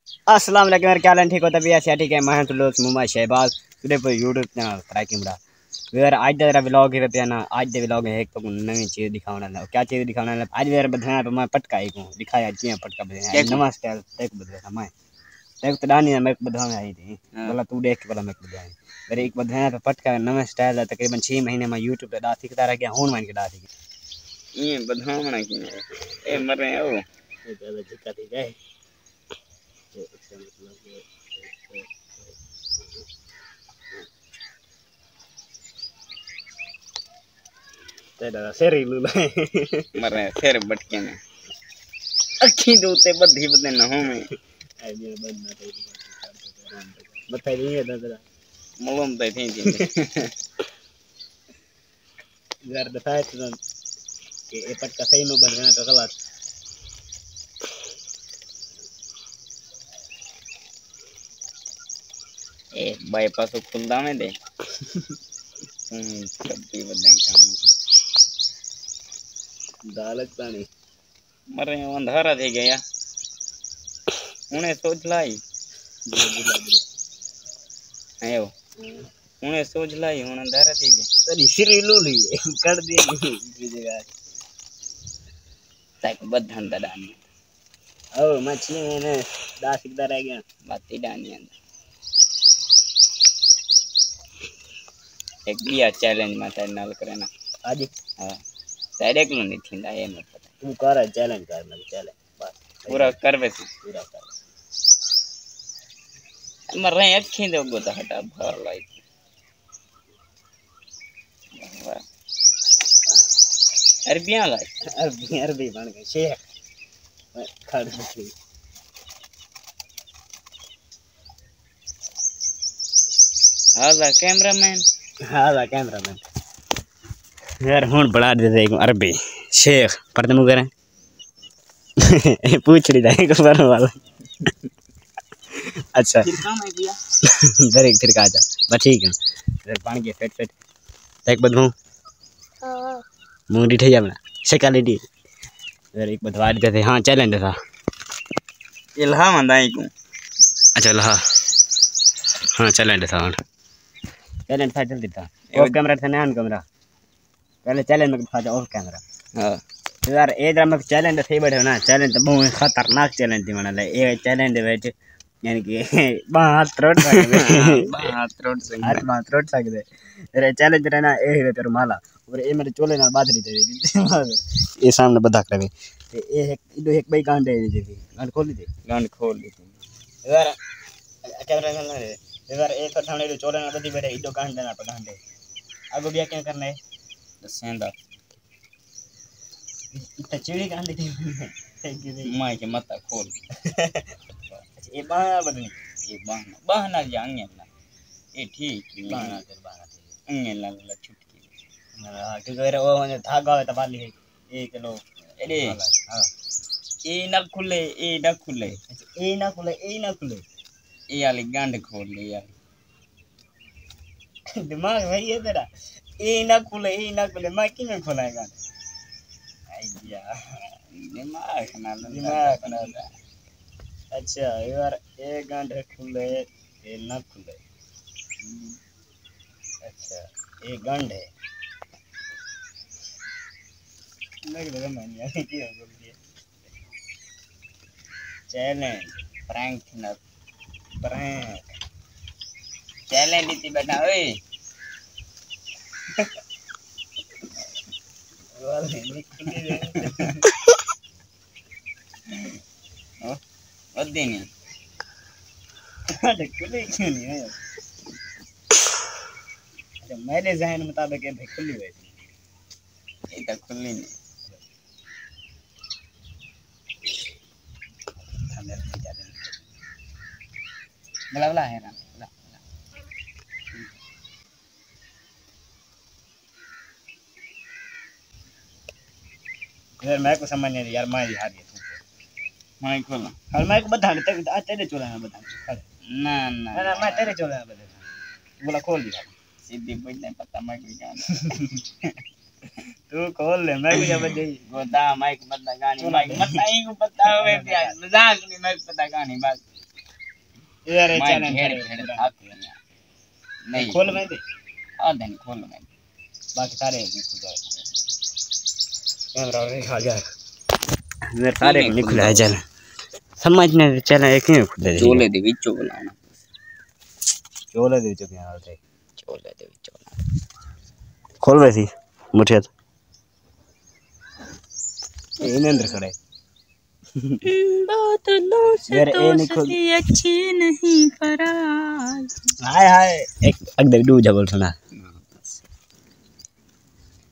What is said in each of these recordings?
अस्सलाम वालेकुम यार, क्या हाल है? ठीक हो? तभी ऐसे ठीक है। मैं तो लोग मुम्बई शहबाज टुडे पर यूट्यूब चैनल ट्रैकिंग बड़ा यार। आज तेरा व्लॉग है पे ना। आज दे व्लॉग है एक तो नई चीज दिखावना है। क्या चीज दिखावना है आज मेरे बधाया पे मैं पटका एक हूं दिखाया कि पटका बधाया नवा स्टाइल देख बदले था मैं देख तो डानी मैं बधावा में आई थी बोला तू देख के बोला मैं बधाया मेरे एक बधाया पे पटका नवा स्टाइल है। तकरीबन 6 महीने में यूट्यूब पे डाल सीखता रह गया हूं मान के डाल सीख ये बधावना की ए मर रहे हो ये ज्यादा दिक्कत है तेरा सेरी लूला मर रहे फिर बटके में अखी दे उत्ते बधी बदे न हो में आईडिया बनना चाहिए बता नहीं है तेरा मलम ते थी थी यार बताए तो कि ये पटका सही में बन रहा तो गलत ए बाईपास खुलदा में दे कभी बदे काम दालत पानी मर रहे अंधारा थे गया उन्हें सोच लाई आयो उन्हें सोच लाई उन अंधारा थे गया तेरी सिर लूली कर देगी की जगह तक बधन दानी ओ मछली ने दास सीखता रह गया बाती डानी अंदर एक बिया चैलेंज में तेरे नाल करे ना आज हां तेरे को नहीं थींदा ये मत पता तू कर चैलेंज करना चैलेंज बस पूरा कर वैसे पूरा कर मर रहे अखी दे गोता हटा भर लाई अरबियां लाई अरबी बन गए शेख खड़ मछली हां कैमरामैन हां कैमरामैन यार हुन बड़ा दे दे अरबी शेख पर तुम करे पूछ रही था एक बार वाला अच्छा फिर काम है भैया इधर एक फिर का जा बस ठीक है इधर पानी के फेट फेट एक बदबू हां मुंह डिठे जा बना शक्ल डी इधर एक बदवा देते थे। हां चैलेंज था इल्हा मंदाई को अच्छा लहा हां चैलेंज था चैलेंज था जल्दी था ऑफ कैमरा था ना ऑन कैमरा पहले चैलेंज में था ऑफ कैमरा हां यार ए ड्रामा चैलेंज थे बैठे ना चैलेंज तो बहुत खतरनाक चैलेंज थी माने ए चैलेंज विच यानी कि बात त्रोड़ सकदे बात त्रोड़ सकदे रे चैलेंज रहना ए है तेरे माला और ए मेरे चोले नाल बादरी दे ए सामने बधा करे ते ए एक बई गांडे दे गांड खोल दी यार कैमरा चल रहा है यार एक तो थाने चोले नाल बधी बैठे इडो गांड देना पे गांडे आगो बिया क्या करना है सेंदा इतना चिड़ी गांड दे माय के मत खोल ये बाह बदनी ये बहाना जांगे ना ये ठीक बाहना अंगे ला छुटकी हां क्योंकि वो धागा है तबाली है ये चलो अरे हां ए ना खुले ए ना खुले ये वाली गांड खोल ले यार दिमाग भाई है तेरा ए ना खुले मैं क्यों में खोलाएगा आइडिया दिमाग ना अच्छा यार एक गांड खुले ये ना खुले अच्छा एक गांड है लग लगा मैंने यार क्या बोल दिया चैलेंज प्रैंक ना प्रैंक चैलेंज इतनी बैठा ओए वाले निकले ओ वद्दी नहीं अरे खुली क्यों नहीं है अच्छा मेरे ज़हन मुताबिक ये खुली हुई थी ये तो खुली नहीं बला है ना यार मैं को समझ नहीं यार मैं हार गया मैं खोला और मैं को बता दे आज तेरे चोला है बता ना मैं तेरे चोला है बता बोला खोल दिया सीधी पूछ नहीं पता मैं कोई गाना तू खोल ले मैं को जब दे गोदा माइक बता गानी माइक मत आई को पता होवे प्यार मजाक नहीं मैं पता गानी बात यार मैं चैलेंज घेर घेर भाग गया नहीं खोल में दे आधा नहीं खोल मैं बाकी सारे नहीं खुल जाए कैमरा नहीं खा जाए मेरे सारे नहीं खुला चल समझने चल एक ही खुल जाए चोले दे विचो बुलाना चोले दे विचो क्या हाल है चोले दे विचो खोल वैसी मुठिया इन्हें अंदर खड़े बादलों से दोस्ती अच्छी नहीं फराज हाय हाय एक अगले डू जबल सुना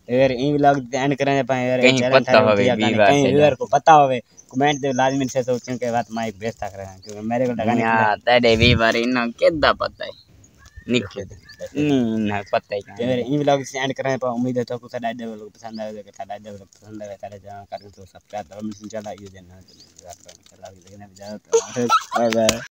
यार इन व्लॉग एंड करने पाए यार कहीं पता होवे कहीं व्यूअर को पता होवे कमेंट दे लाजमी से तो क्योंकि बात माइक भेजता करे क्योंकि मेरे को लगाने यार तेरे भी बारी ना केदा पता है निकल ना पता ही यार इन व्लॉग से एंड करने पर उम्मीद है तो आपको सारा वीडियो पसंद आएगा कि सारा वीडियो पसंद आएगा सारे जान करके तो सब्सक्राइब और मिशन चला ये देना चला लेकिन अब ज्यादा बाय बाय